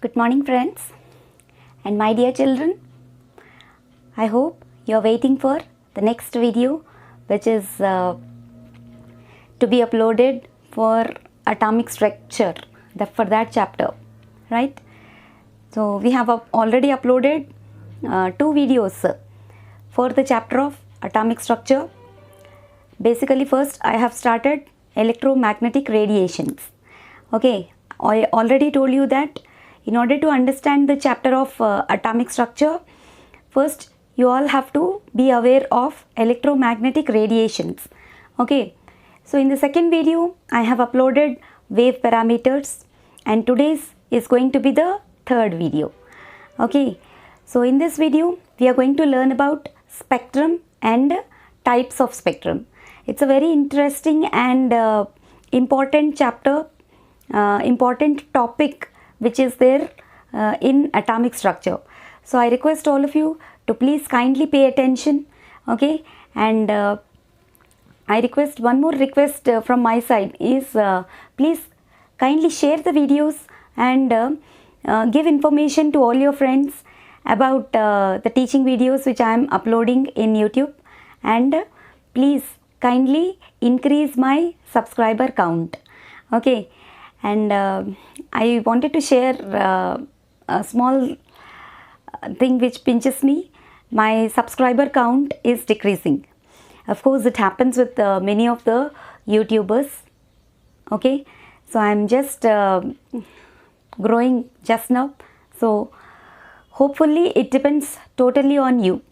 Good morning, friends, and my dear children. I hope you are waiting for the next video, which is to be uploaded for atomic structure, for that chapter, right? So we have already uploaded two videos for the chapter of atomic structure. Basically, first I have started electromagnetic radiations. Okay, I already told you that in order to understand the chapter of atomic structure, first you all have to be aware of electromagnetic radiations. Okay, so in the second video I have uploaded wave parameters, and today's is going to be the third video. Okay, so in this video we are going to learn about spectrum and types of spectrum. It's a very interesting and important chapter, important topic which is there in atomic structure. So I request all of you to please kindly pay attention. Okay, and I request one more request from my side is please kindly share the videos and give information to all your friends about the teaching videos which I am uploading in YouTube, and please kindly increase my subscriber count. Okay, and I wanted to share a small thing which pinches me. My subscriber count is decreasing. Of course, it happens with many of the YouTubers. Okay, so I'm just growing just now. So hopefully it depends totally on you.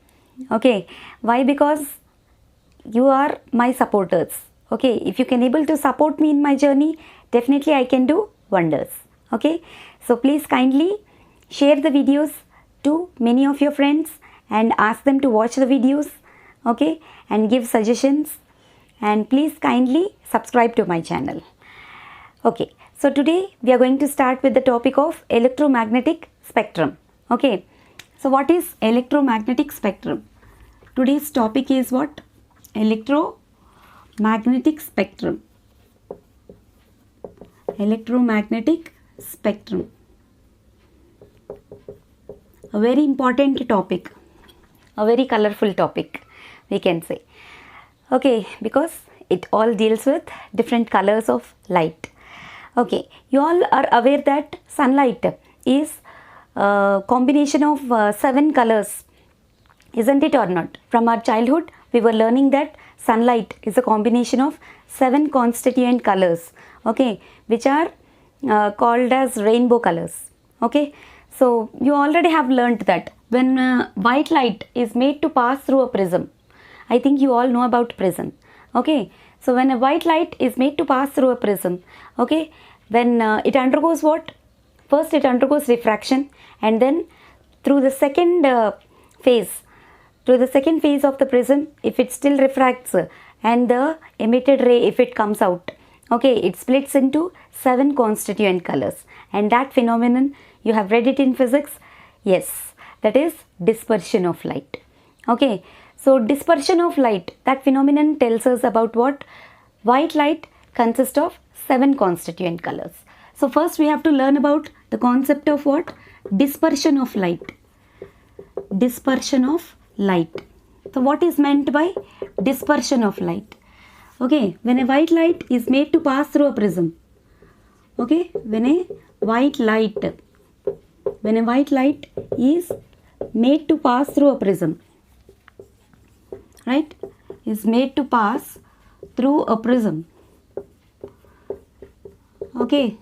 Okay, why? Because you are my supporters. Okay, if you can able to support me in my journey, definitely I can do wonders. Okay, so please kindly share the videos to many of your friends and ask them to watch the videos. Okay, and give suggestions, and please kindly subscribe to my channel. Okay, so today we are going to start with the topic of electromagnetic spectrum. Okay, so what is electromagnetic spectrum? Today's topic is what? Electromagnetic spectrum. Electromagnetic spectrum. A very important topic, a very colorful topic, we can say. Okay, because it all deals with different colors of light. Okay, you all are aware that sunlight is a combination of 7 colors, isn't it or not? From our childhood, we were learning that sunlight is a combination of 7 constituent colors, okay, which are called as rainbow colors. Okay, so you already have learnt that when white light is made to pass through a prism, I think you all know about prism. Okay, so when a white light is made to pass through a prism, okay, then it undergoes what? First it undergoes refraction, and then through the second phase of the prism, if it still refracts and the emitted ray, if it comes out, okay, it splits into 7 constituent colors, and that phenomenon you have read it in physics. Yes, that is dispersion of light. Okay, so dispersion of light, that phenomenon tells us about what? White light consists of 7 constituent colors. So first we have to learn about the concept of what? Dispersion of light. Dispersion of light. So what is meant by dispersion of light? Okay, when a white light is made to pass through a prism, okay, when a white light is made to pass through a prism, right, is made to pass through a prism, okay,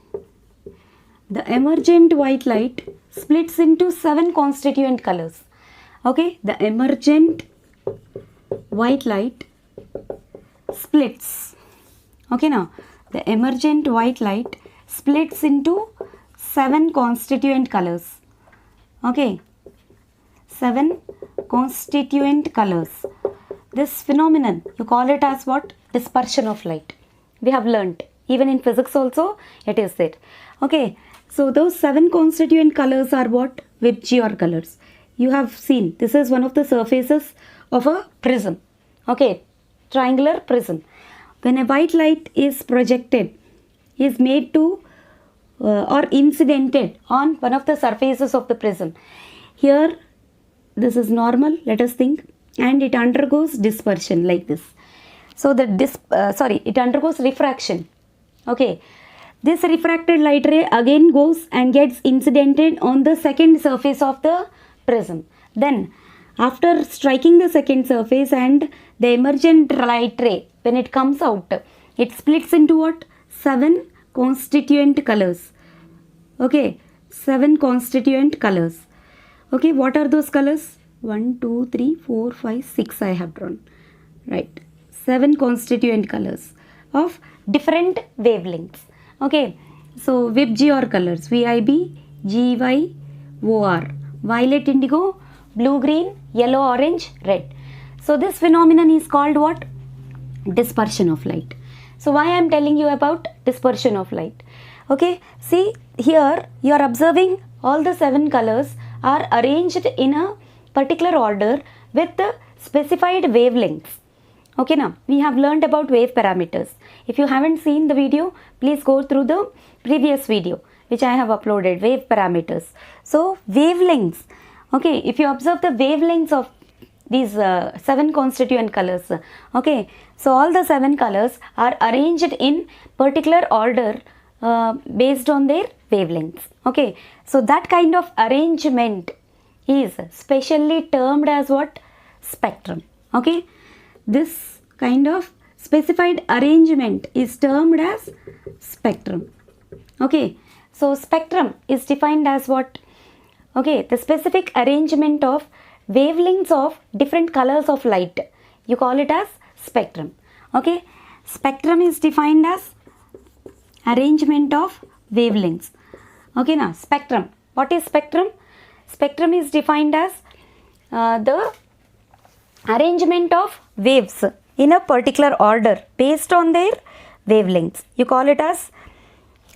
the emergent white light splits into 7 constituent colors. Okay, the emergent white light splits. Okay, now the emergent white light splits into 7 constituent colors. Okay, 7 constituent colors. This phenomenon, you call it as what? Dispersion of light. We have learnt, even in physics also it is there. Okay, so those 7 constituent colors are what? Vibgyor colors. You have seen, this is one of the surfaces of a prism. Okay, triangular prism. When a white light is projected, is made to or incidented on one of the surfaces of the prism. Here this is normal, let us think, and it undergoes dispersion like this. So it undergoes refraction. Okay, this refracted light ray again goes and gets incidented on the second surface of the prism. Then after striking the second surface and the emergent light ray, when it comes out, it splits into what? 7 constituent colors. Okay, 7 constituent colors. Okay, what are those colors? 1, 2, 3, 4, 5, 6 I have drawn. Right, 7 constituent colors of different wavelengths. Okay, so VIB-GOR colors, VIB, GY-OR, violet, indigo, blue, green, yellow, orange, red. So this phenomenon is called what? Dispersion of light. So why I am telling you about dispersion of light? Okay, see here you are observing all the 7 colors are arranged in a particular order with the specified wavelengths. Okay, now we have learned about wave parameters. If you haven't seen the video, please go through the previous video which I have uploaded, wave parameters. So wavelengths, okay, if you observe the wavelengths of these 7 constituent colors, okay, so all the 7 colors are arranged in particular order based on their wavelengths. Okay, so that kind of arrangement is specially termed as what? Spectrum. Okay, this kind of specified arrangement is termed as spectrum. Okay, so spectrum is defined as what? Okay, the specific arrangement of wavelengths of different colors of light. You call it as spectrum. Okay, spectrum is defined as arrangement of wavelengths. Okay, now spectrum. What is spectrum? Spectrum is defined as the arrangement of waves in a particular order based on their wavelengths. You call it as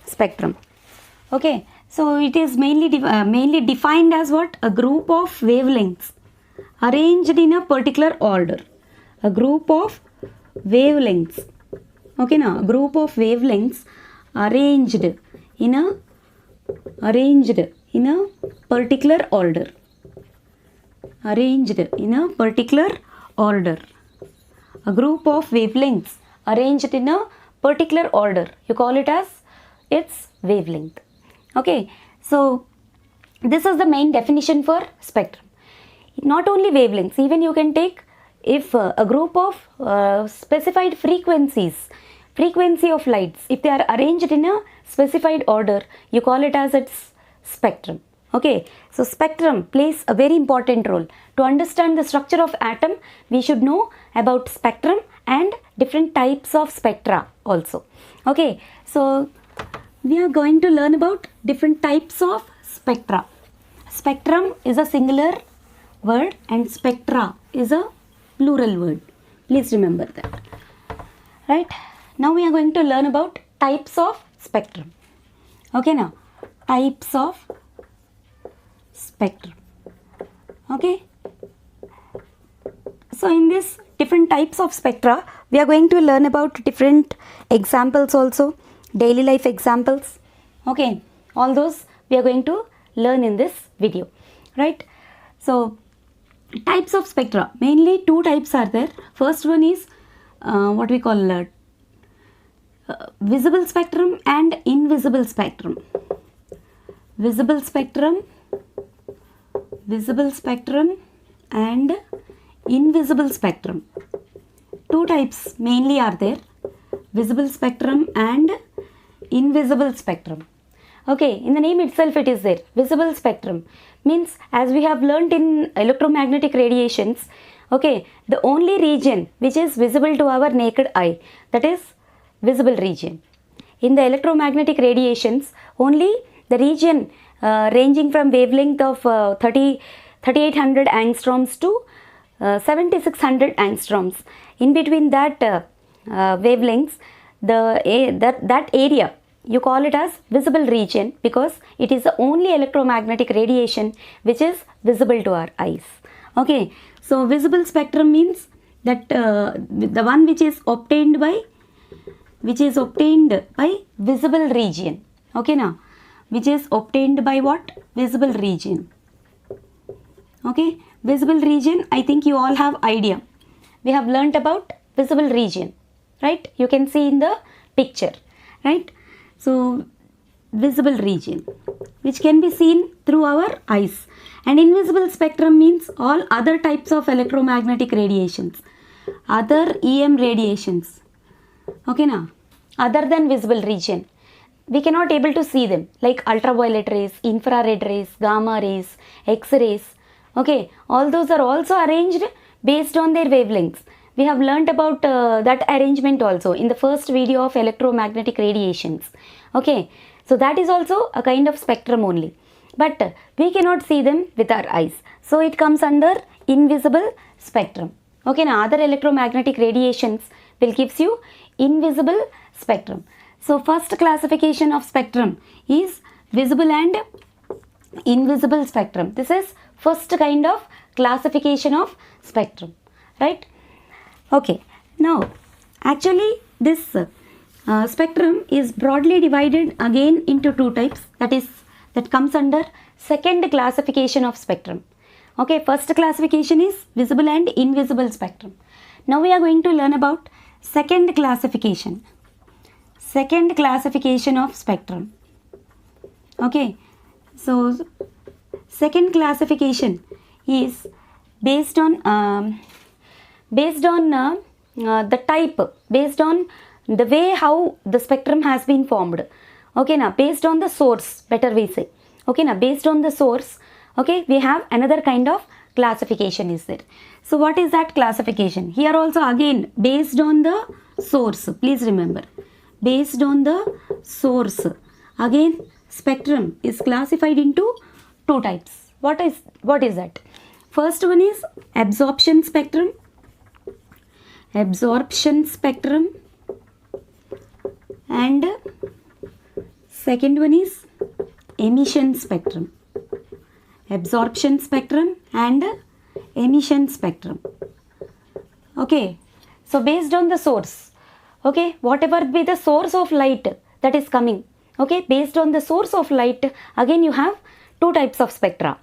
spectrum. Okay, so it is mainly defined as what? A group of wavelengths arranged in a particular order. A group of wavelengths. Okay, now a group of wavelengths arranged in a particular order. Arranged in a particular order. A group of wavelengths arranged in a particular order. You call it as its wavelength. Okay, so this is the main definition for spectrum. Not only wavelengths, even you can take if a group of specified frequency of lights, if they are arranged in a specified order, you call it as its spectrum. Okay, so spectrum plays a very important role. To understand the structure of atom, we should know about spectrum and different types of spectra also. Okay, so we are going to learn about different types of spectra. Spectrum is a singular word and spectra is a plural word. Please remember that. Right, now we are going to learn about types of spectrum. Okay, now types of spectrum. Okay, so in this different types of spectra, we are going to learn about different examples also, daily life examples. Okay, all those we are going to learn in this video. Right, so types of spectra, mainly 2 types are there. First one is what we call visible spectrum and invisible spectrum. Visible spectrum and invisible spectrum. 2 types mainly are there, visible spectrum and invisible spectrum. Okay, in the name itself it is there. Visible spectrum means, as we have learnt in electromagnetic radiations, okay, the only region which is visible to our naked eye, that is visible region. In the electromagnetic radiations, only the region ranging from wavelength of 3800 angstroms to 7600 angstroms. In between that wavelengths, that area, you call it as visible region, because it is the only electromagnetic radiation which is visible to our eyes. Okay, so visible spectrum means that the one which is obtained by visible region. Okay, now which is obtained by what? Visible region. Okay, visible region, I think you all have idea. We have learnt about visible region, right? You can see in the picture, right? So visible region, which can be seen through our eyes. And invisible spectrum means all other types of electromagnetic radiations, other EM radiations, okay now, other than visible region. We cannot able to see them, like ultraviolet rays, infrared rays, gamma rays, X-rays. Okay, all those are also arranged based on their wavelengths. We have learnt about that arrangement also in the first video of electromagnetic radiations. Okay, so that is also a kind of spectrum only. But we cannot see them with our eyes. So it comes under invisible spectrum. Okay, now other electromagnetic radiations will gives you invisible spectrum. So first classification of spectrum is visible and invisible spectrum. This is first kind of classification of spectrum, right? Okay, now actually this spectrum is broadly divided again into two types, that comes under second classification of spectrum. Okay, first classification is visible and invisible spectrum. Now we are going to learn about second classification of spectrum. Okay, so second classification is based on the type, based on the way how the spectrum has been formed. Okay, now based on the source, better we say. Okay, now based on the source, okay, we have another kind of classification is there. So what is that classification? Here also again based on the source, please remember, based on the source. Again spectrum is classified into two types. What is that? First one is absorption spectrum, and second one is emission spectrum. Absorption spectrum and emission spectrum. Okay, so based on the source, okay, whatever be the source of light that is coming, okay, based on the source of light, again you have two types of spectra.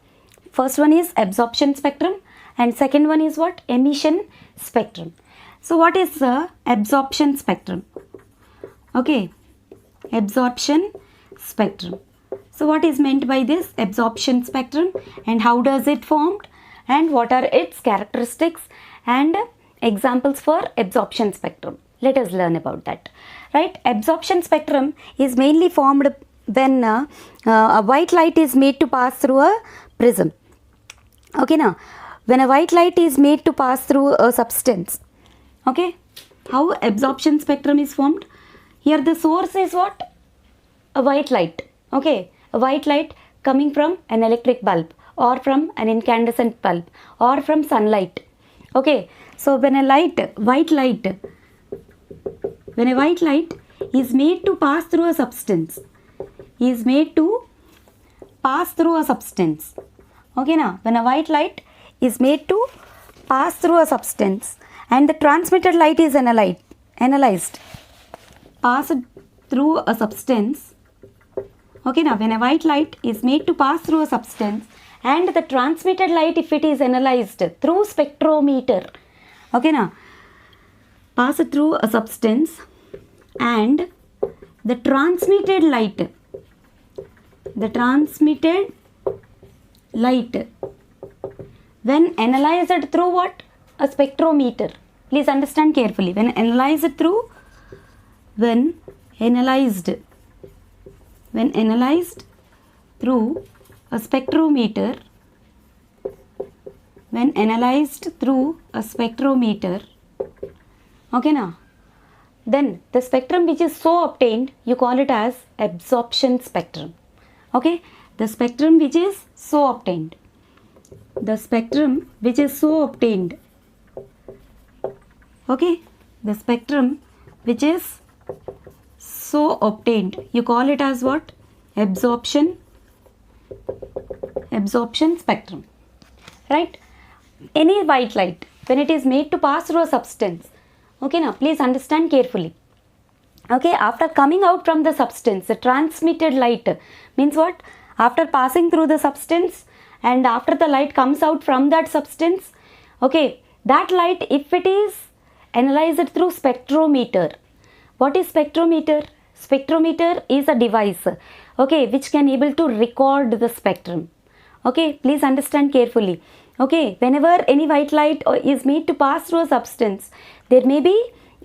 First one is absorption spectrum and second one is what? Emission spectrum. So what is the absorption spectrum? Okay, absorption spectrum. So what is meant by this absorption spectrum and how does it formed and what are its characteristics and examples for absorption spectrum? Let us learn about that. Right, absorption spectrum is mainly formed when a white light is made to pass through a prism. Okay, now when a white light is made to pass through a substance. Okay, how absorption spectrum is formed? Here the source is what? A white light. Okay, a white light coming from an electric bulb or from an incandescent bulb or from sunlight. Okay, so when a white light is made to pass through a substance, okay, now when a white light is made to pass through a substance and the transmitted light is analyzed, passed through a substance. Okay, now when a white light is made to pass through a substance and the transmitted light, if it is analyzed through spectrometer, okay, now pass it through a substance and the transmitted light when analyzed through what? A spectrometer. Please understand carefully. When analyzed through a spectrometer, okay, now then the spectrum which is so obtained, you call it as absorption spectrum. Okay, the spectrum which is so obtained, okay, the spectrum which is so obtained, you call it as what? Absorption spectrum. Right, any white light when it is made to pass through a substance, okay, now please understand carefully, Okay, after coming out from the substance, the transmitted light means what? After passing through the substance and after the light comes out from that substance, okay, that light, if it is analyzed through spectrometer. What is spectrometer? Spectrometer is a device, okay, which can able to record the spectrum. Okay, please understand carefully. Okay, whenever any white light is made to pass through a substance, there may be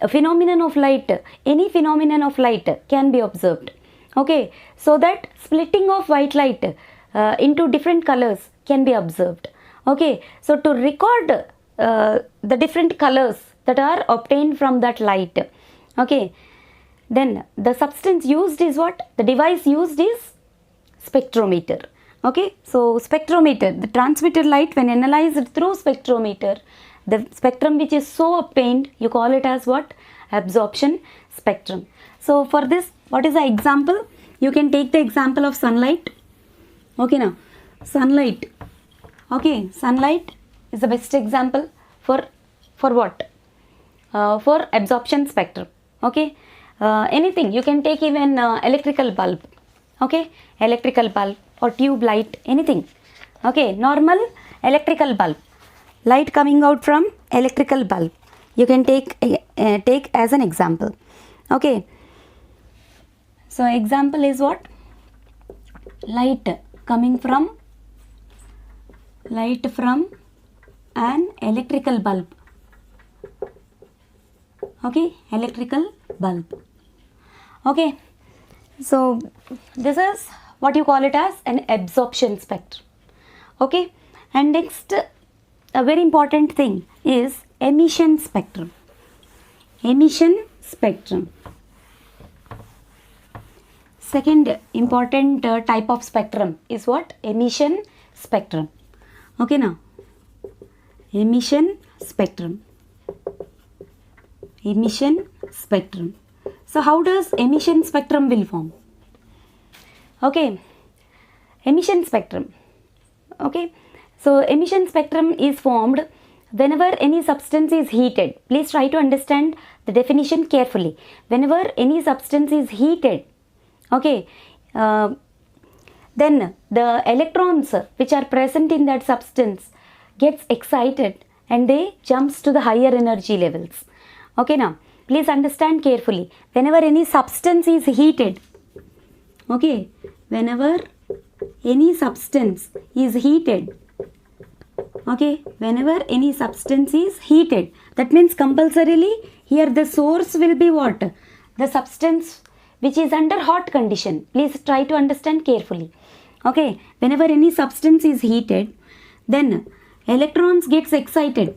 a phenomenon of light. Any phenomenon of light can be observed. Okay, so that splitting of white light into different colors can be observed. Okay, so to record the different colors that are obtained from that light, okay, then the substance used is what? The device used is spectrometer. Okay, so spectrometer, the transmitted light when analyzed through spectrometer, the spectrum which is so obtained, you call it as what? Absorption spectrum. So for this, what is the example? You can take the example of sunlight. Okay, now sunlight. Okay, sunlight is the best example for what? For absorption spectrum. Okay, anything you can take, even electrical bulb. Okay, electrical bulb or tube light, anything. Okay, normal electrical bulb, light coming out from electrical bulb, you can take as an example. Okay, so example is what? Light coming from an electrical bulb. Okay, electrical bulb. Okay, so this is what you call it as an absorption spectrum. Okay, and next, a very important thing is emission spectrum. Emission spectrum. Second important type of spectrum is what? Emission spectrum. Okay, now emission spectrum. Emission spectrum. So how does emission spectrum will form? Okay, emission spectrum. Okay, so emission spectrum is formed whenever any substance is heated. Please try to understand the definition carefully. Whenever any substance is heated, okay, then the electrons which are present in that substance gets excited and they jumps to the higher energy levels. Okay, now please understand carefully. Whenever any substance is heated, okay, whenever any substance is heated, okay, whenever any substance is heated, that means compulsorily here the source will be what? The substance which is under hot condition. Please try to understand carefully. Okay, whenever any substance is heated, then electrons gets excited.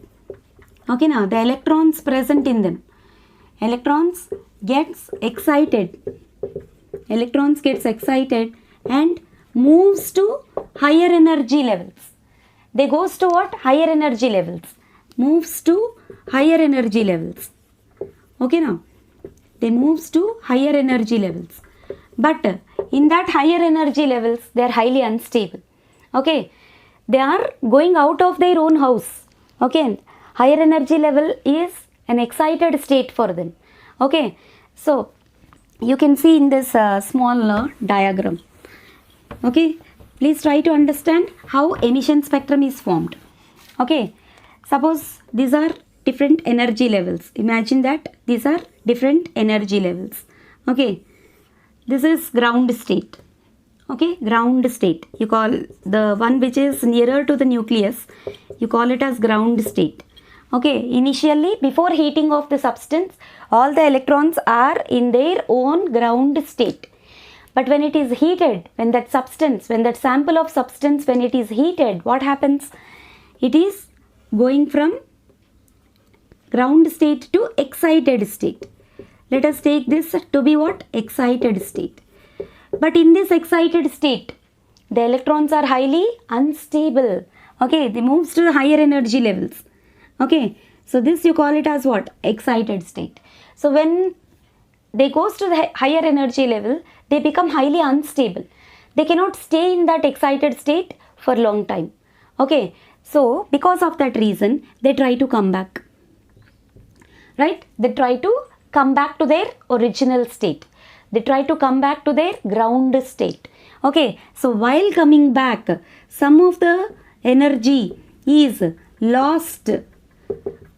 Okay, now the electrons present in them, electrons gets excited. Electrons gets excited and moves to higher energy levels. They goes to what? Higher energy levels. Moves to higher energy levels. Okay, now they moves to higher energy levels. But in that higher energy levels, they are highly unstable. Okay, they are going out of their own house. Okay, higher energy level is an excited state for them. Okay, so you can see in this small diagram. Okay, please try to understand how emission spectrum is formed. Okay, suppose these are different energy levels. Imagine that these are different energy levels. Okay, this is ground state. Okay, ground state. You call the one which is nearer to the nucleus, you call it as ground state. Okay, initially before heating of the substance, all the electrons are in their own ground state. But when it is heated, when that sample of substance, when it is heated, what happens? It is going from ground state to excited state. Let us take this to be what? Excited state. But in this excited state, the electrons are highly unstable. Okay, they moves to the higher energy levels. Okay, so this you call it as what? Excited state. So when they goes to the higher energy level, they become highly unstable. They cannot stay in that excited state for a long time. Okay, so because of that reason, they try to come back. Right? They try to come back to their original state. They try to come back to their ground state. Okay, so while coming back, some of the energy is lost,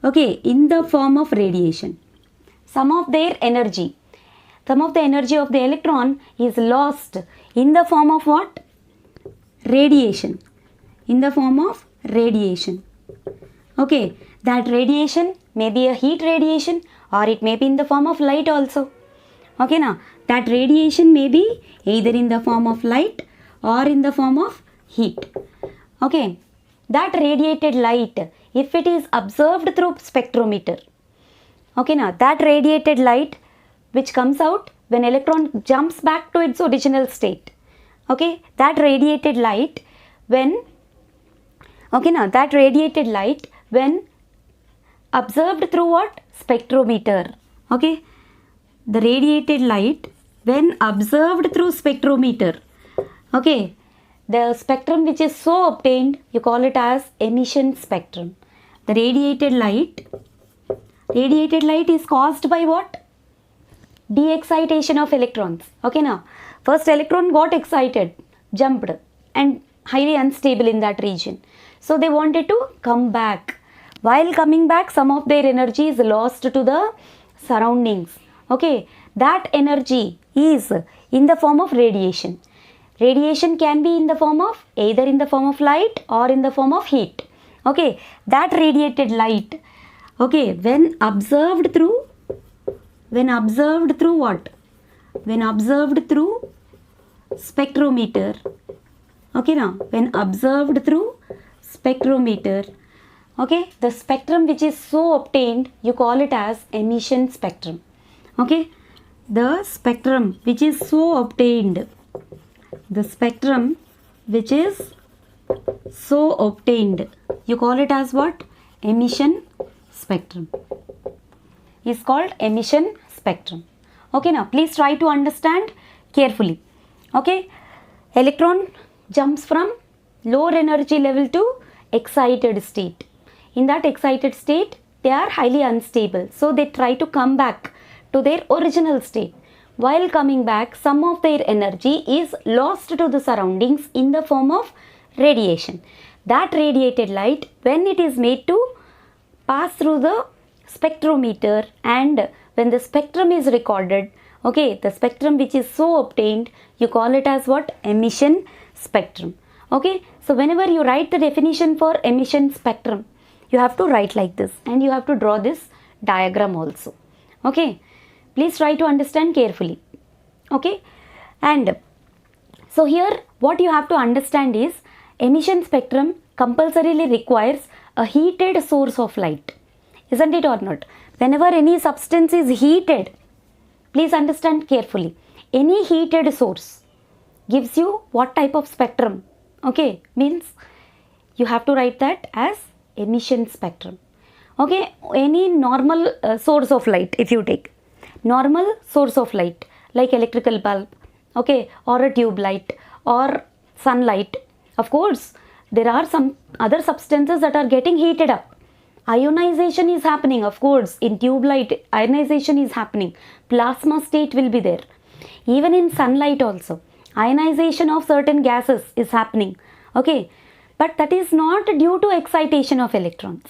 okay, in the form of radiation. Some of the energy of the electron is lost in the form of what? Radiation. In the form of radiation. Okay, that radiation may be a heat radiation, or it may be in the form of light also. Okay, now that radiation may be either in the form of light or in the form of heat. Okay, that radiated light, if it is observed through spectrometer, okay, now that radiated light which comes out when electron jumps back to its original state, okay, that radiated light when, okay, now that radiated light when observed through what? Spectrometer. Okay, the radiated light when observed through spectrometer, okay, the spectrum which is so obtained, you call it as emission spectrum. The radiated light is caused by what? De-excitation of electrons. Okay, now first electron got excited, jumped, and highly unstable in that region, so they wanted to come back. While coming back, some of their energy is lost to the surroundings. Okay, that energy is in the form of radiation. Radiation can be in the form of either in the form of light or in the form of heat. Okay, that radiated light, okay, when observed through what? When observed through spectrometer. Okay, now when observed through spectrometer, okay, the spectrum which is so obtained, you call it as emission spectrum. Okay, the spectrum which is so obtained, the spectrum which is so obtained, you call it as what? Emission spectrum. Is called emission spectrum. Okay, now please try to understand carefully. Okay, electron jumps from lower energy level to excited state. In that excited state, they are highly unstable, so they try to come back to their original state. While coming back, some of their energy is lost to the surroundings in the form of radiation. That radiated light, when it is made to pass through the spectrometer, and when the spectrum is recorded, okay, the spectrum which is so obtained, you call it as what? Emission spectrum. Okay, so whenever you write the definition for emission spectrum, you have to write like this, and you have to draw this diagram also. Okay, please try to understand carefully. Okay, and so here what you have to understand is emission spectrum compulsorily requires a heated source of light, isn't it or not? Whenever any substance is heated, please understand carefully, any heated source gives you what type of spectrum? Okay, means you have to write that as emission spectrum. Okay, any normal source of light, if you take normal source of light like electrical bulb, okay, or a tube light or sunlight, of course there are some other substances that are getting heated up. Ionization is happening, of course, in tube light ionization is happening, plasma state will be there. Even in sunlight also, ionization of certain gases is happening. Okay, but that is not due to excitation of electrons.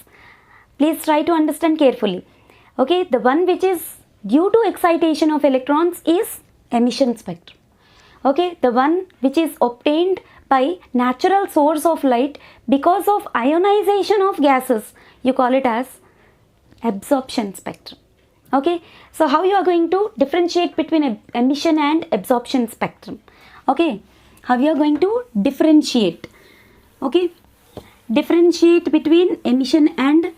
Please try to understand carefully. Okay, the one which is due to excitation of electrons is emission spectrum. Okay, the one which is obtained by natural source of light because of ionization of gases, you call it as absorption spectrum. Okay, so how you are going to differentiate between emission and absorption spectrum? Okay, how you are going to differentiate? Okay, differentiate between emission and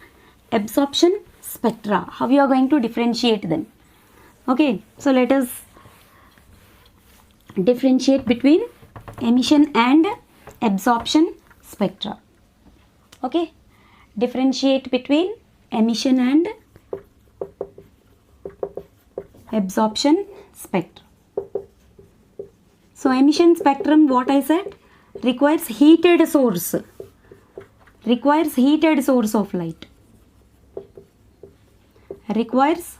absorption spectra. How you are going to differentiate them? Okay, so let us differentiate between emission and absorption spectra. Okay, differentiate between emission and absorption spectrum. So emission spectrum, what I said, requires heated source of light, requires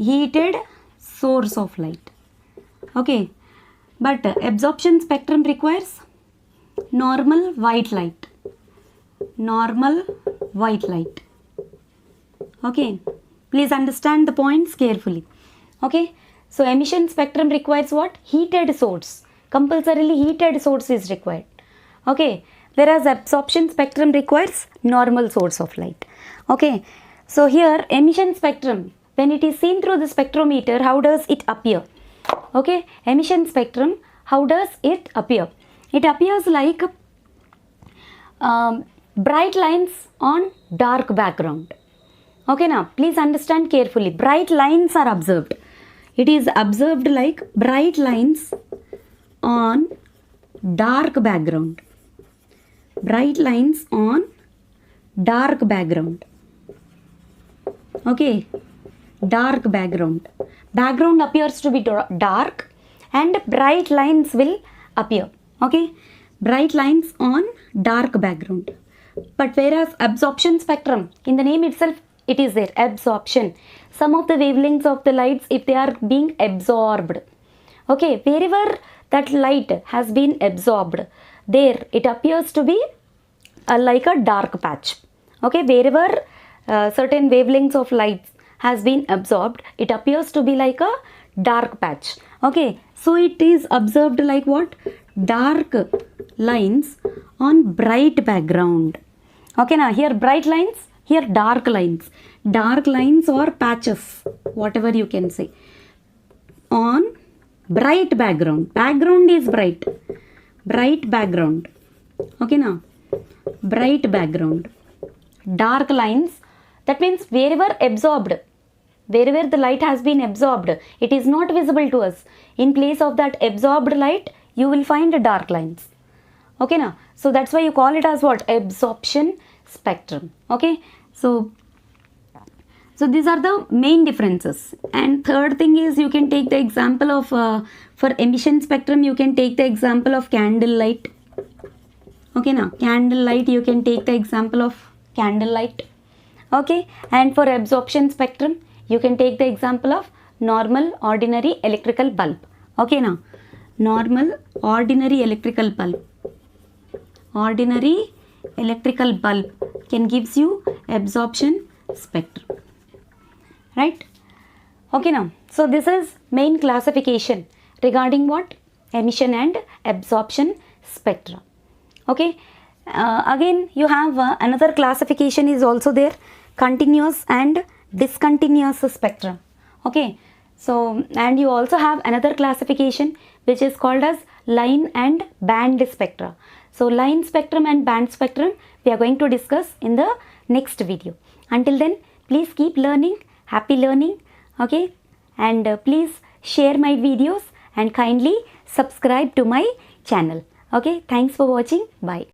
heated source of light. Okay, but absorption spectrum requires normal white light. Normal white light. Okay, please understand the points carefully. Okay, so emission spectrum requires what? Heated source. Compulsorily heated source is required. Okay, whereas absorption spectrum requires normal source of light. Okay, so here emission spectrum, when it is seen through the spectrometer, how does it appear? Okay, emission spectrum, how does it appear? It appears like bright lines on dark background. Okay, now please understand carefully. Bright lines are observed. It is observed like bright lines on dark background. Bright lines on dark background. Okay, dark background. Background appears to be dark and bright lines will appear. Okay, bright lines on dark background. But whereas absorption spectrum, in the name itself it is there, absorption. Some of the wavelengths of the lights, if they are being absorbed, okay, wherever that light has been absorbed, there it appears to be like a dark patch. Okay, wherever certain wavelengths of lights has been absorbed, it appears to be like a dark patch. Okay, so it is observed like what? Dark lines on bright background. Okay, now here bright lines, here dark lines. Dark lines or patches, whatever you can say, on bright background. Background is bright. Bright background. Okay, now bright background. Dark lines, that means wherever absorbed, wherever the light has been absorbed, it is not visible to us. In place of that absorbed light, you will find dark lines. Okay, now, so that's why you call it as what? Absorption spectrum. Okay, so these are the main differences. And third thing is, you can take the example of for emission spectrum, you can take the example of candle light. Okay, now candle light, you can take the example of candle light. Okay, and for absorption spectrum, you can take the example of normal ordinary electrical bulb. Okay, now normal ordinary electrical bulb. Ordinary electrical bulb can gives you absorption spectrum. Right? Okay, now, so this is main classification regarding what? Emission and absorption spectra. Okay, again you have another classification is also there, continuous and discontinuous spectrum. Okay, so and you also have another classification which is called as line and band spectra. So line spectrum and band spectrum we are going to discuss in the next video. Until then, please keep learning. Happy learning. Okay, and please share my videos and kindly subscribe to my channel. Okay, thanks for watching. Bye.